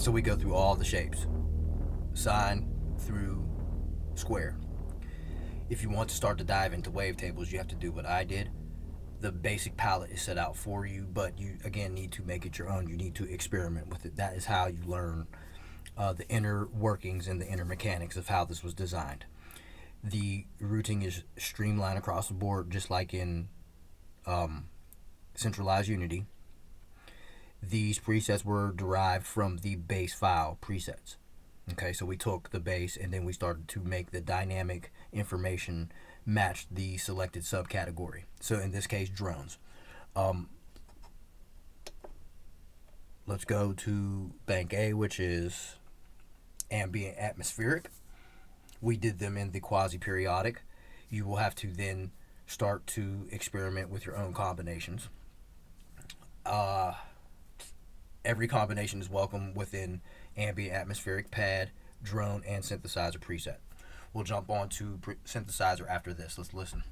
So we go through all the shapes, sine through square. If you want to start to dive into wavetables, you have to do what I did. The basic palette is set out for you, but you again need to make it your own. You need to experiment with it. That is how you learn the inner workings and the inner mechanics of how this was designed. The routing is streamlined across the board, just like in centralized Unity. These presets were derived from the base file presets. Okay, so we took the base and then we started to make the dynamic information match the selected subcategory. So in this case, drones. Let's go to bank A, which is ambient atmospheric. We did them in the quasi-periodic. You will have to then start to experiment with your own combinations. Every combination is welcome within ambient atmospheric, pad, drone, and synthesizer preset. We'll jump on to synthesizer after this. Let's listen.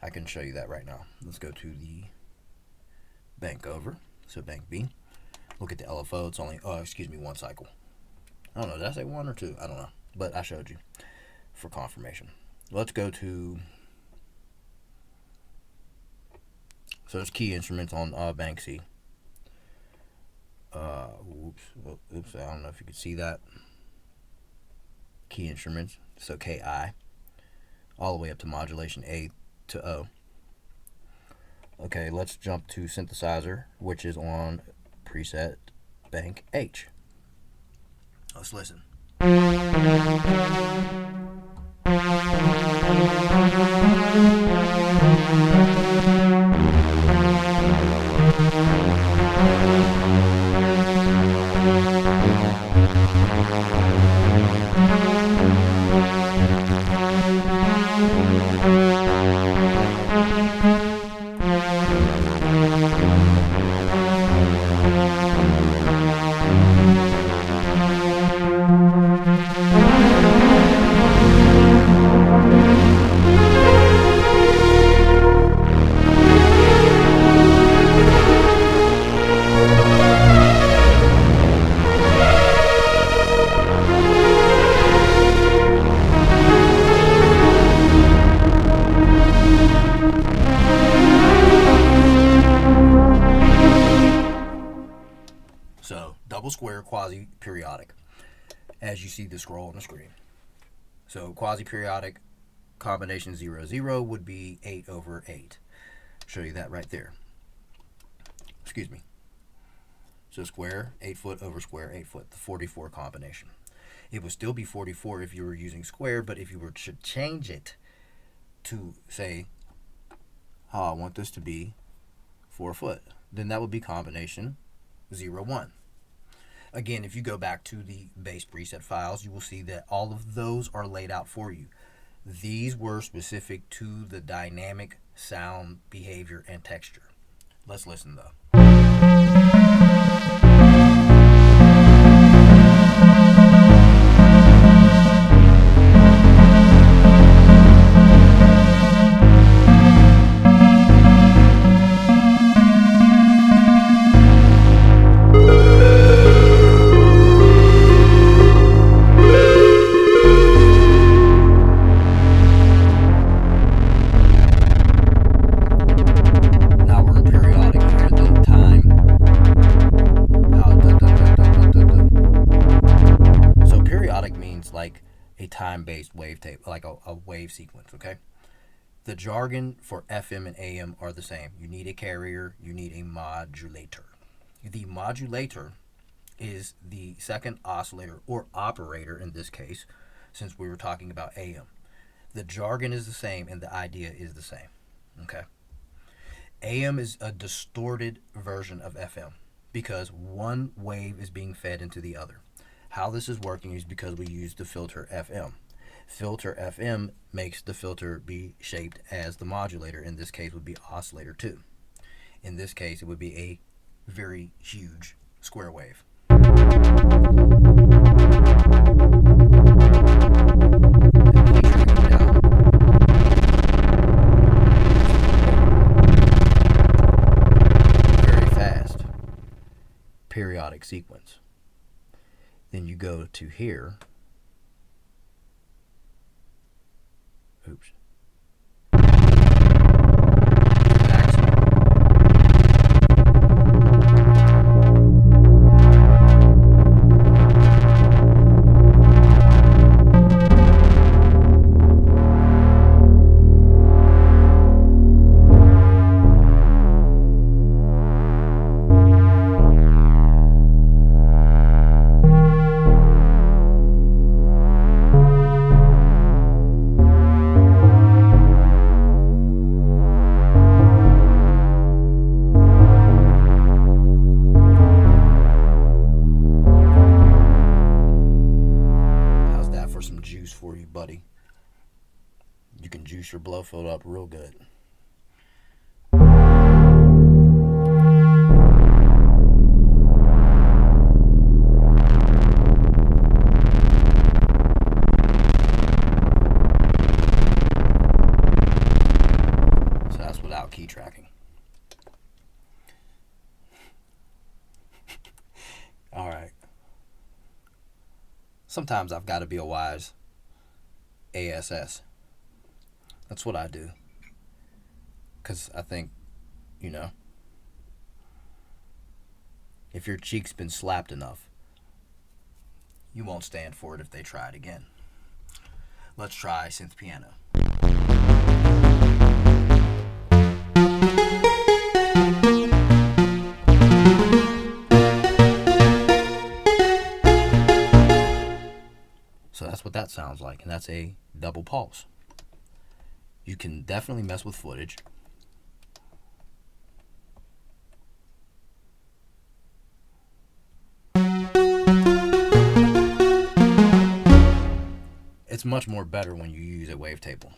I can show you that right now. Let's go to the bank over. So bank B. Look at the LFO. It's only, one cycle. I don't know. Did I say one or two? I don't know. But I showed you for confirmation. Let's go to, so there's key instruments on bank C. Oops. I don't know if you can see that. Key instruments. So KI. All the way up to modulation A to O. Okay, let's jump to synthesizer, which is on preset bank H. Let's listen. So double square quasi-periodic, as you see the scroll on the screen. So quasi-periodic combination 0, 0 would be 8 over 8. Show you that right there. Excuse me. So square, 8 foot over square, 8 foot, the 44 combination. It would still be 44 if you were using square, but if you were to change it to say, oh, I want this to be 4 foot, then that would be combination 0, 1. Again, if you go back to the base preset files, you will see that all of those are laid out for you. These were specific to the dynamic sound, behavior, and texture. Let's listen though. Like a time-based wave tape, like a wave sequence, okay? The jargon for FM and AM are the same. You need a carrier, you need a modulator. The modulator is the second oscillator or operator in this case, since we were talking about AM. The jargon is the same and the idea is the same, okay? AM is a distorted version of FM because one wave is being fed into the other. How this is working is because we use the filter FM. Filter FM makes the filter be shaped as the modulator. In this case would be oscillator 2. In this case it would be a very huge square wave. Very fast. Periodic sequence. Then you go to here. Oops. For you, buddy. You can juice your Blofeld up real good. So that's without key tracking. All right. Sometimes I've got to be a wise ASS. That's what I do. Because I think, if your cheek's been slapped enough, you won't stand for it if they try it again. Let's try synth piano. So that's what that sounds like, and that's a double pulse. You can definitely mess with footage. It's much more better when you use a wavetable.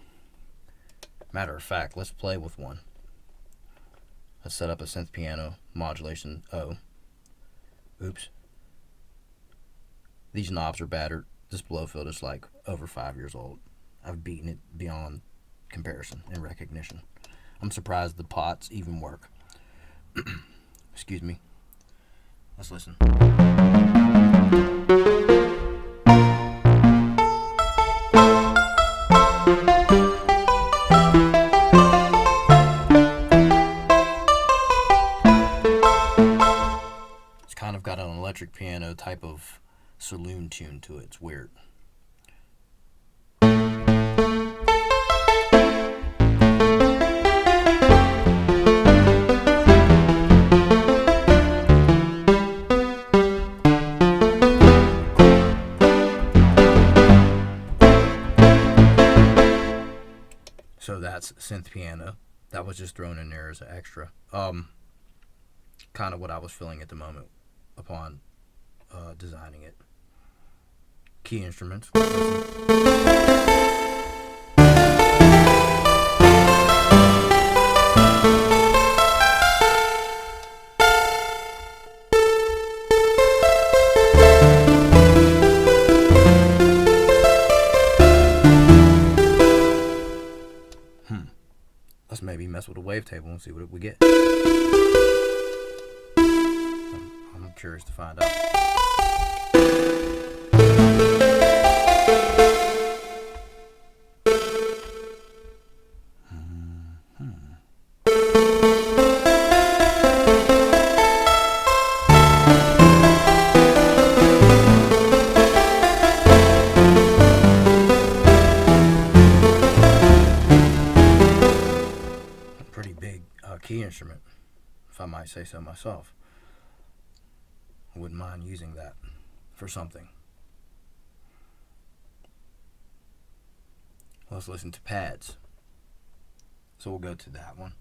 Matter of fact, let's play with one. Let's set up a synth piano modulation O. Oops. These knobs are battered. This Blofeld is like over 5 years old. I've beaten it beyond comparison and recognition. I'm surprised the pots even work. Excuse me. Let's listen. It's kind of got an electric piano type of saloon tune to it. It's weird. that's synth piano. That was just thrown in there as an extra. Kind of what I was feeling at the moment upon designing it. Key instruments. Let's maybe mess with a wavetable and see what we get. I'm curious to find out. Key instrument, if I might say so myself. I wouldn't mind using that for something. Let's listen to pads. So we'll go to that one.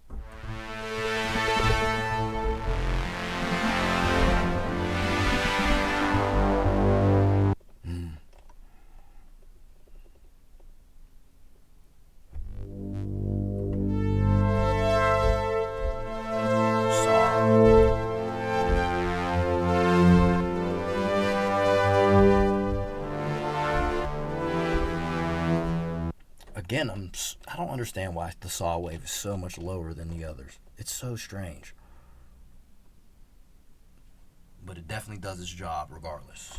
Again, I don't understand why the saw wave is so much lower than the others. It's so strange. But it definitely does its job regardless.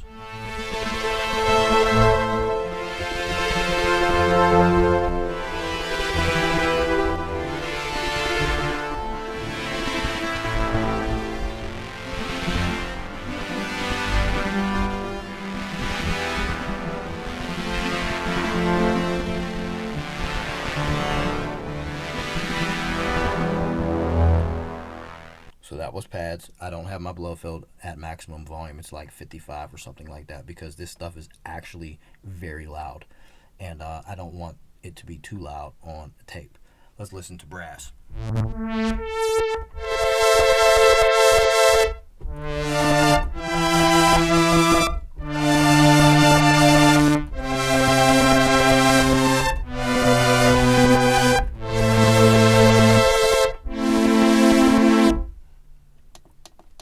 So that was pads. I don't have my Blofeld at maximum volume. It's like 55 or something like that because this stuff is actually very loud. And I don't want it to be too loud on tape. Let's listen to brass.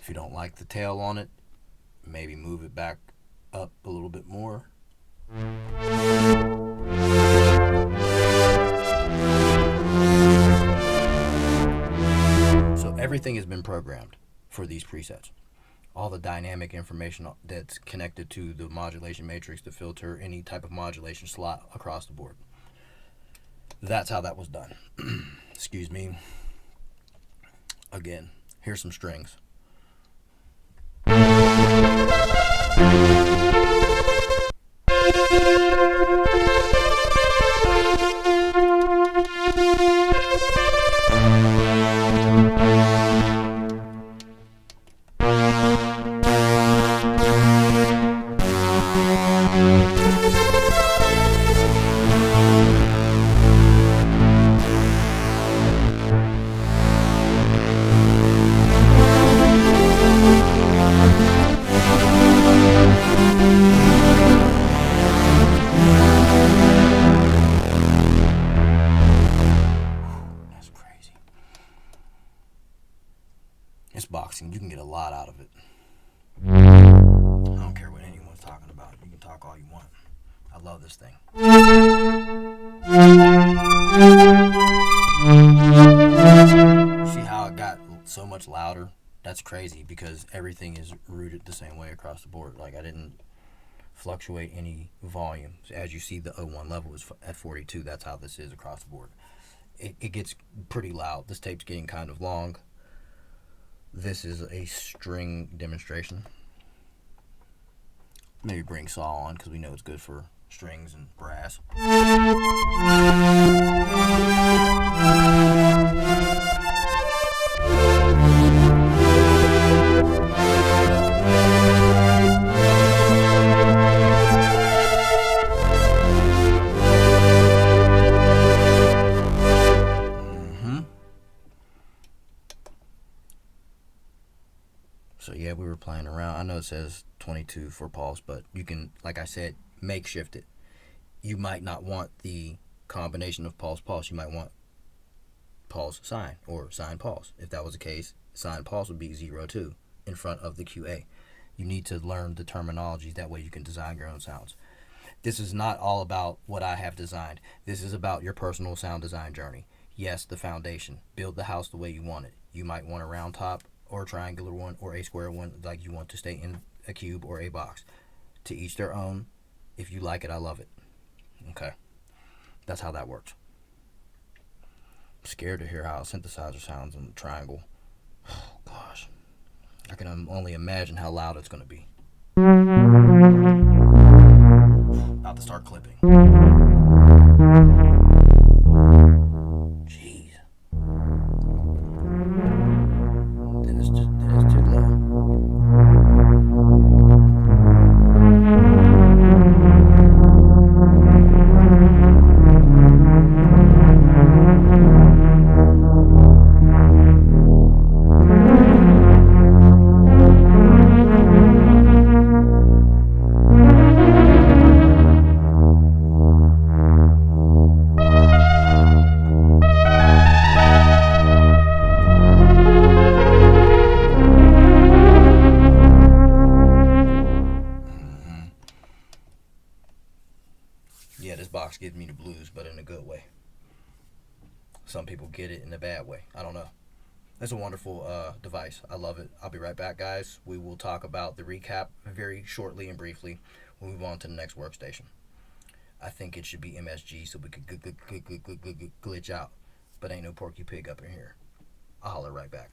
If you don't like the tail on it, maybe move it back up a little bit more. So everything has been programmed for these presets. All the dynamic information that's connected to the modulation matrix, the filter, any type of modulation slot across the board. That's how that was done. Excuse me. Again, here's some strings. It's boxing. You can get a lot out of it. I don't care what anyone's talking about. You can talk all you want. I love this thing. See how it got so much louder? That's crazy because everything is rooted the same way across the board. Like I didn't fluctuate any volume. So as you see, the O1 level is at 42. That's how this is across the board. It gets pretty loud. This tape's getting kind of long. This is a string demonstration. Maybe bring saw on because we know it's good for strings and brass. So yeah, we were playing around. I know it says 22 for pulse, but you can, like I said, makeshift it. You might not want the combination of pulse pulse. You might want pulse sine or sine pulse. If that was the case, sine pulse would be 0 2 in front of the QA. You need to learn the terminologies. That way you can design your own sounds. This is not all about what I have designed. This is about your personal sound design journey. Yes, the foundation. Build the house the way you want it. You might want a round top or a triangular one or a square one, like you want to stay in a cube or a box. To each their own. If you like it, I love it. Okay. That's how that works. I'm scared to hear how a synthesizer sounds in the triangle. Oh, gosh. I can only imagine how loud it's going to be. About to start clipping. Jeez. Then it's too low. Yeah, this box gives me the blues, but in a good way. Some people get it in a bad way. I don't know. It's a wonderful device. I love it. I'll be right back, guys. We will talk about the recap very shortly and briefly. We'll move on to the next workstation. I think it should be MSG so we could glitch out. But ain't no Porky Pig up in here. I'll holler right back.